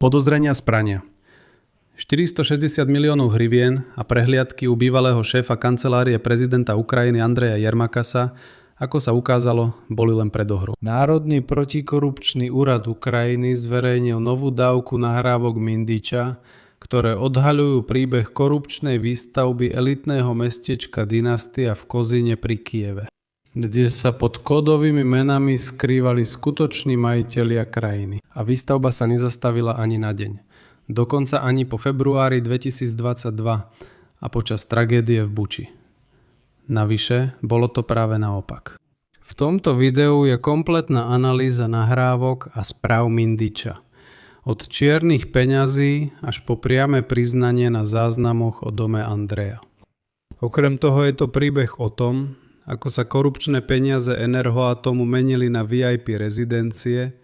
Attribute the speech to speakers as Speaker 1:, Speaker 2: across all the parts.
Speaker 1: Podozrenia z prania. 460 miliónov hrivien a prehliadky u bývalého šéfa kancelárie prezidenta Ukrajiny Andreja Jermaka sa, ako sa ukázalo, boli len predohrou. Národný protikorupčný úrad Ukrajiny zverejnil novú dávku nahrávok Mindiča, ktoré odhaľujú príbeh korupčnej výstavby elitného mestečka Dynastia v Kozine pri Kieve, kde sa pod kódovými menami skrývali skutoční majitelia krajiny. A výstavba sa nezastavila ani na deň. Dokonca ani po februári 2022 a počas tragédie v Buči. Navyše, bolo to práve naopak. V tomto videu je kompletná analýza nahrávok a správ Mindiča. Od čiernych peňazí až po priame priznanie na záznamoch o dome Andreja. Okrem toho je to príbeh o tom, ako sa korupčné peniaze Enerhoatomu menili na VIP rezidencie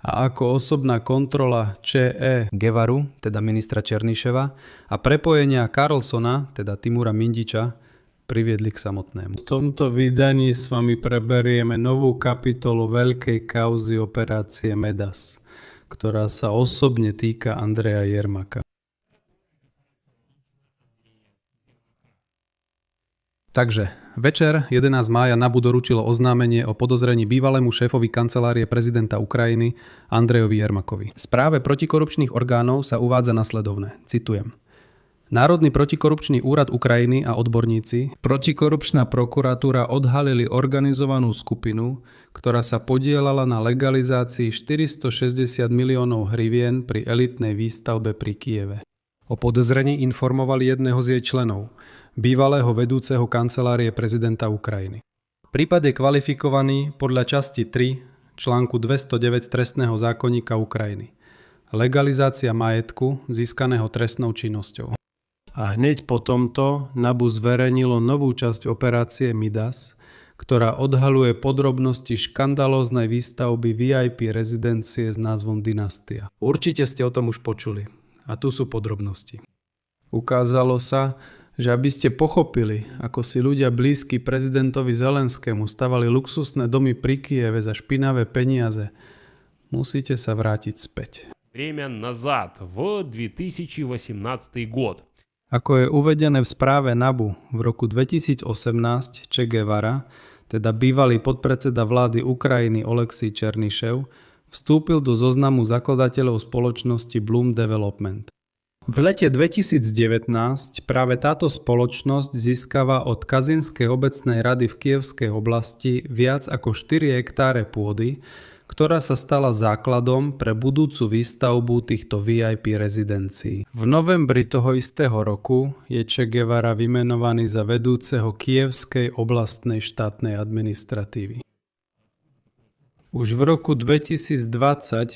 Speaker 1: a ako osobná kontrola Che Guevaru, teda ministra Černyševa, a prepojenia Carlsona, teda Timura Mindiča, priviedli k samotnému. V tomto vydaní s vami preberieme novú kapitolu veľkej kauzy operácie Medas, ktorá sa osobne týka Andreja Jermaka. Takže, večer 11. mája NABU doručilo oznámenie o podozrení bývalému šéfovi kancelárie prezidenta Ukrajiny Andrejovi Jermakovi. V správe protikorupčných orgánov sa uvádza nasledovné, citujem. Národný protikorupčný úrad Ukrajiny a odborníci, protikorupčná prokuratúra odhalili organizovanú skupinu, ktorá sa podieľala na legalizácii 460 miliónov hrivien pri elitnej výstavbe pri Kieve. O podozrení informovali jedného z jej členov, bývalého vedúceho kancelárie prezidenta Ukrajiny. Prípad je kvalifikovaný podľa časti 3 článku 209 trestného zákonníka Ukrajiny. Legalizácia majetku získaného trestnou činnosťou. A hneď po tomto NABU zverejnilo novú časť operácie Midas, ktorá odhaľuje podrobnosti škandalóznej výstavby VIP rezidencie s názvom Dynastia. Určite ste o tom už počuli. A tu sú podrobnosti. Ukázalo sa, že aby ste pochopili, ako si ľudia blízky prezidentovi Zelenskému stavali luxusné domy pri Kieve za špinavé peniaze, musíte sa vrátiť späť.
Speaker 2: Время назад, в 2018 год.
Speaker 1: Ako je uvedené v správe NABU, v roku 2018 Che Guevara, teda bývalý podpredseda vlády Ukrajiny Oleksij Černyšev, vstúpil do zoznamu zakladateľov spoločnosti Bloom Development. V lete 2019 práve táto spoločnosť získava od Kazinskej obecnej rady v Kievskej oblasti viac ako 4 hektáre pôdy, ktorá sa stala základom pre budúcu výstavbu týchto VIP rezidencií. V novembri toho istého roku je Che Guevara vymenovaný za vedúceho Kievskej oblastnej štátnej administratívy. Už v roku 2020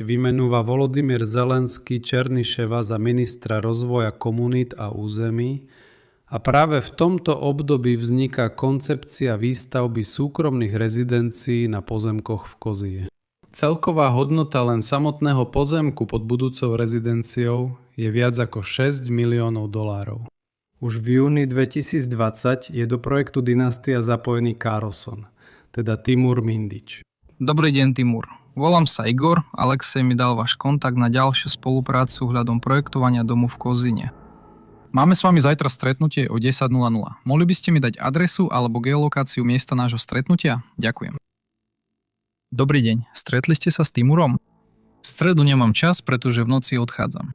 Speaker 1: vymenúva Volodymyr Zelenský Černyševa za ministra rozvoja komunít a území a práve v tomto období vzniká koncepcia výstavby súkromných rezidencií na pozemkoch v Kozije. Celková hodnota len samotného pozemku pod budúcou rezidenciou je viac ako $6 miliónov. Už v júni 2020 je do projektu Dynastia zapojený Carlson, teda Timur Mindič.
Speaker 3: Dobrý deň, Timur. Volám sa Igor, Alexej mi dal váš kontakt na ďalšiu spoluprácu hľadom projektovania domu v Kozine. Máme s vami zajtra stretnutie o 10:00. Mohli by ste mi dať adresu alebo geolokáciu miesta nášho stretnutia? Ďakujem. Dobrý deň, stretli ste sa s Timurom? V stredu nemám čas, pretože v noci odchádzam.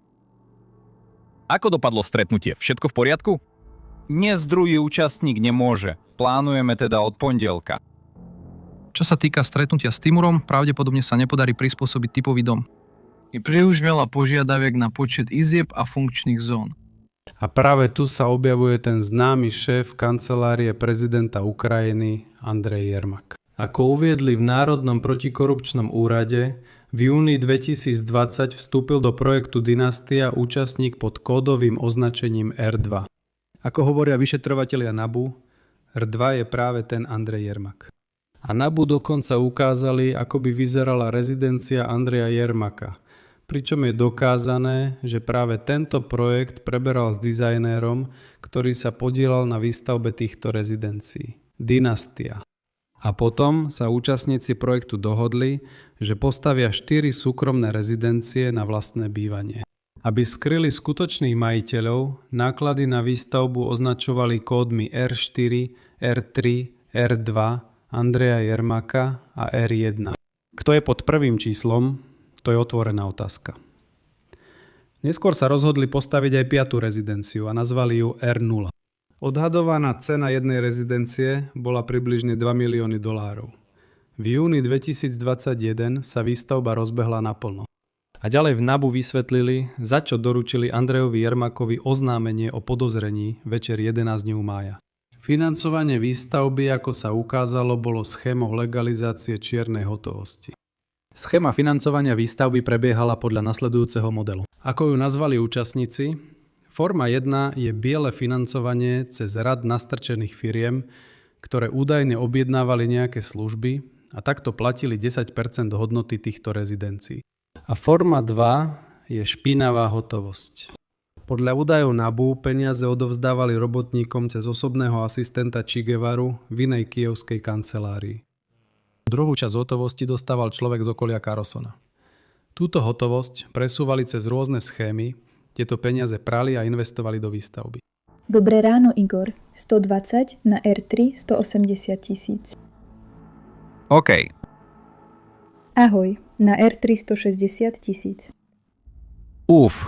Speaker 4: Ako dopadlo stretnutie? Všetko v poriadku? Dnes druhý účastník nemôže. Plánujeme teda od pondelka.
Speaker 3: Čo sa týka stretnutia s Timurom, pravdepodobne sa nepodarí prispôsobiť typový dom. Je príliš veľa požiadaviek na počet izieb a funkčných zón.
Speaker 1: A práve tu sa objavuje ten známy šéf kancelárie prezidenta Ukrajiny Andrej Jermak. Ako uviedli v Národnom protikorupčnom úrade, v júni 2020 vstúpil do projektu Dynastia účastník pod kódovým označením R2. Ako hovoria vyšetrovatelia NABU, R2 je práve ten Andrej Jermak. A NABU dokonca ukázali, ako by vyzerala rezidencia Andreja Jermaka, pričom je dokázané, že práve tento projekt preberal s dizajnérom, ktorý sa podieľal na výstavbe týchto rezidencií. Dynastia. A potom sa účastníci projektu dohodli, že postavia 4 súkromné rezidencie na vlastné bývanie. Aby skryli skutočných majiteľov, náklady na výstavbu označovali kódmi R4, R3, R2, Andreja Jermaka a R1. Kto je pod prvým číslom, to je otvorená otázka. Neskôr sa rozhodli postaviť aj 5. rezidenciu a nazvali ju R0. Odhadovaná cena jednej rezidencie bola približne $2 milióny. V júni 2021 sa výstavba rozbehla naplno. A ďalej v NABU vysvetlili, za čo doručili Andrejovi Jermakovi oznámenie o podozrení večer 11 dňov mája. Financovanie výstavby, ako sa ukázalo, bolo schémou legalizácie čiernej hotovosti. Schéma financovania výstavby prebiehala podľa nasledujúceho modelu. Ako ju nazvali účastníci, forma 1 je biele financovanie cez rad nastrčených firiem, ktoré údajne objednávali nejaké služby a takto platili 10% hodnoty týchto rezidencií. A forma 2 je špinavá hotovosť. Podľa údajov NABU peniaze odovzdávali robotníkom cez osobného asistenta Che Guevaru v inej kyjevskej kancelárii. Druhú časť hotovosti dostával človek z okolia Carlsona. Túto hotovosť presúvali cez rôzne schémy, tieto peniaze prali a investovali do výstavby.
Speaker 5: Dobré ráno, Igor. 120 na R3 180 000.
Speaker 4: OK.
Speaker 5: Ahoj, na R3 160 000.
Speaker 4: Uf.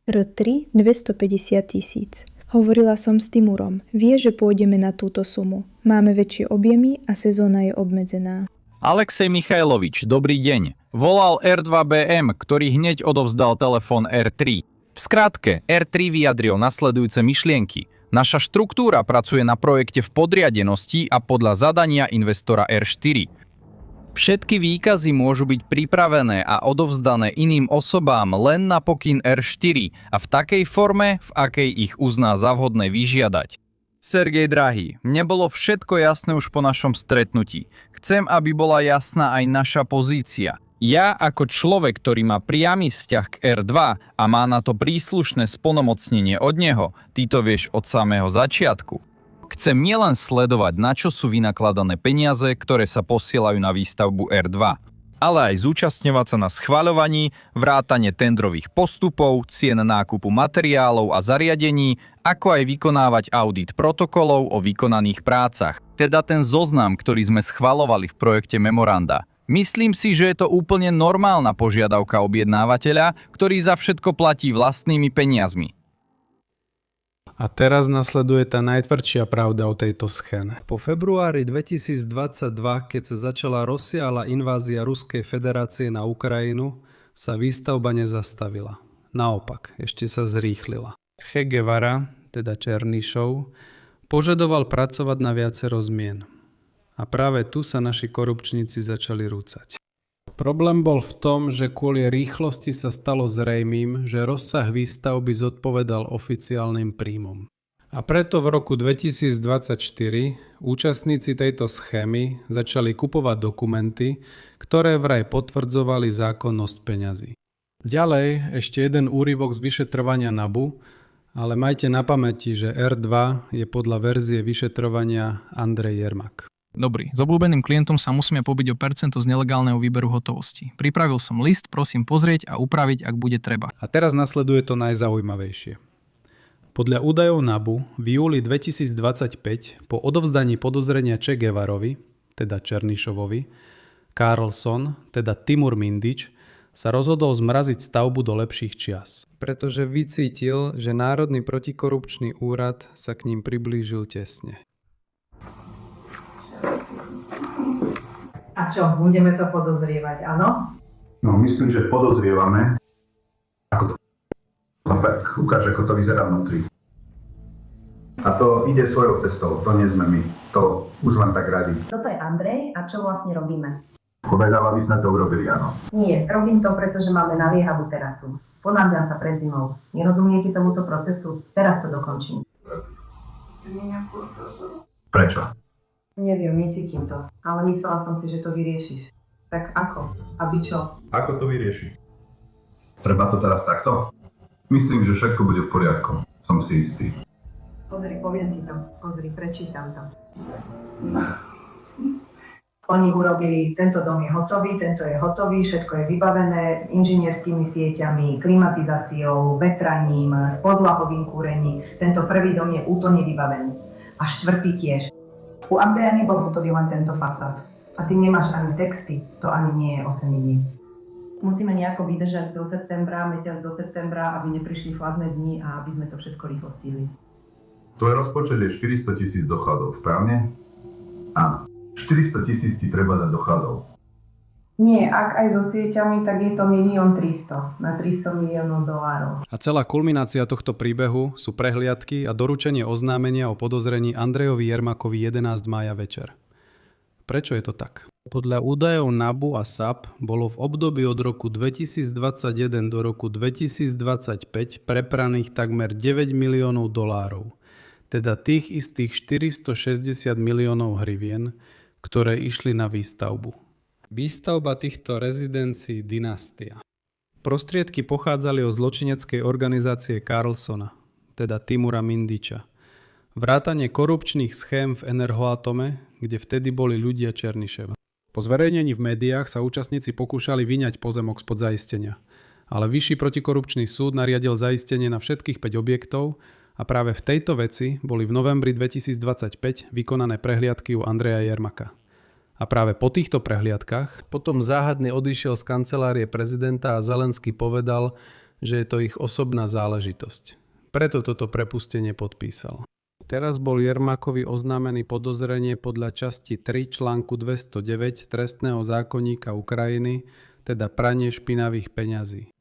Speaker 5: R3 250 000. Hovorila som s Timurom. Vie, že pôjdeme na túto sumu. Máme väčšie objemy a sezóna je obmedzená.
Speaker 4: Alexej Michajlovič, dobrý deň. Volal R2BM, ktorý hneď odovzdal telefón R3. V skratke, R3 vyjadril nasledujúce myšlienky. Naša štruktúra pracuje na projekte v podriadenosti a podľa zadania investora R4. Všetky výkazy môžu byť pripravené a odovzdané iným osobám len na pokyn R4 a v takej forme, v akej ich uzná za vhodné vyžiadať. Sergej drahý, mne bolo všetko jasné už po našom stretnutí. Chcem, aby bola jasná aj naša pozícia. Ja ako človek, ktorý má priamy vzťah k R2 a má na to príslušné splnomocnenie od neho, ty to vieš od samého začiatku. Chcem nielen sledovať, na čo sú vynakladané peniaze, ktoré sa posielajú na výstavbu R2, ale aj zúčastňovať sa na schvaľovaní, vrátane tendrových postupov, cien nákupu materiálov a zariadení, ako aj vykonávať audit protokolov o vykonaných prácach. Teda ten zoznam, ktorý sme schvaľovali v projekte memoranda. Myslím si, že je to úplne normálna požiadavka objednávateľa, ktorý za všetko platí vlastnými peniazmi.
Speaker 1: A teraz nasleduje tá najtvrdšia pravda o tejto schéme. Po februári 2022, keď sa začala rozsiahla invázia Ruskej federácie na Ukrajinu, sa výstavba nezastavila. Naopak, ešte sa zrýchlila. Che Guevara, teda Černyšov, požadoval pracovať na viacero zmien. A práve tu sa naši korupčníci začali rúcať. Problém bol v tom, že kvôli rýchlosti sa stalo zrejmým, že rozsah výstavby zodpovedal oficiálnym príjmom. A preto v roku 2024 účastníci tejto schémy začali kupovať dokumenty, ktoré vraj potvrdzovali zákonnosť peňazí. Ďalej ešte jeden úryvok z vyšetrovania NABU, ale majte na pamäti, že R2 je podľa verzie vyšetrovania Andrej Jermak.
Speaker 3: Dobrý, s obľúbeným klientom sa musíme pobiť o percento z nelegálneho výberu hotovosti. Pripravil som list, prosím pozrieť a upraviť, ak bude treba.
Speaker 1: A teraz nasleduje to najzaujímavejšie. Podľa údajov NABU v júli 2025 po odovzdaní podozrenia Che Guevarovi, teda Černyšovovi, Carlson, teda Timur Mindič, sa rozhodol zmraziť stavbu do lepších čias. Pretože vycítil, že Národný protikorupčný úrad sa k ním priblížil tesne.
Speaker 6: A čo, budeme to podozrievať, áno?
Speaker 7: No, myslím, že podozrievame. Ako to? No tak, ukáž, ako to vyzerá vnútri. A to ide svojou cestou, to nie sme my. To už len tak radí.
Speaker 6: Toto je Andrej a čo vlastne robíme?
Speaker 7: Povedala, aby sme to urobili, áno.
Speaker 6: Nie, robím to, pretože máme naliehavú terasu. Ponáhľam sa pred zimou. Nerozumiete tomuto procesu? Teraz to dokončím.
Speaker 7: Prečo?
Speaker 6: Neviem, necítim to. Ale myslela som si, že to vyriešiš. Tak ako? Aby čo?
Speaker 7: Ako to vyriešiť? Treba to teraz takto? Myslím, že všetko bude v poriadku. Som si istý.
Speaker 6: Pozri, poviem ti to. Pozri, prečítam to. Oni urobili, tento dom je hotový, tento je hotový, všetko je vybavené inžinierskými sieťami, klimatizáciou, vetraním, s podlahovým kúrením. Tento prvý dom je úplne vybavený. A štvrtý tiež. U Andreja nebol hotový len tento fasád. A ty nemáš ani texty, to ani nie je ocenenie. Musíme nejako vydržať do septembra, mesiac do septembra, aby neprišli chladné dni a aby sme to všetko rýchlo stihli.
Speaker 7: Tvoj rozpočet je 400 000 dochodov, správne? Áno. 400 000 ti treba dať dochodov.
Speaker 6: Nie, ak aj so sieťami, tak je to 1 300 000 na 300 miliónov dolárov.
Speaker 1: A celá kulminácia tohto príbehu sú prehliadky a doručenie oznámenia o podozrení Andrejovi Jermakovi 11 mája večer. Prečo je to tak? Podľa údajov NABU a SAP bolo v období od roku 2021 do roku 2025 prepraných takmer 9 miliónov dolárov, teda tých istých 460 miliónov hrivien, ktoré išli na výstavbu. Výstavba týchto rezidencií Dynastia. Prostriedky pochádzali od zločineckej organizácie Carlsona, teda Timura Mindiča. Vrátanie korupčných schém v Enerhoatome, kde vtedy boli ľudia Černiševa. Po zverejnení v médiách sa účastníci pokúšali vyňať pozemok spod zaistenia, ale vyšší protikorupčný súd nariadil zaistenie na všetkých 5 objektov a práve v tejto veci boli v novembri 2025 vykonané prehliadky u Andreja Jermaka. A práve po týchto prehliadkach potom záhadne odišiel z kancelárie prezidenta a Zelenský povedal, že je to ich osobná záležitosť. Preto toto prepustenie podpísal. Teraz bol Jermakovi oznámený podozrenie podľa časti 3 článku 209 trestného zákonníka Ukrajiny, teda pranie špinavých peňazí.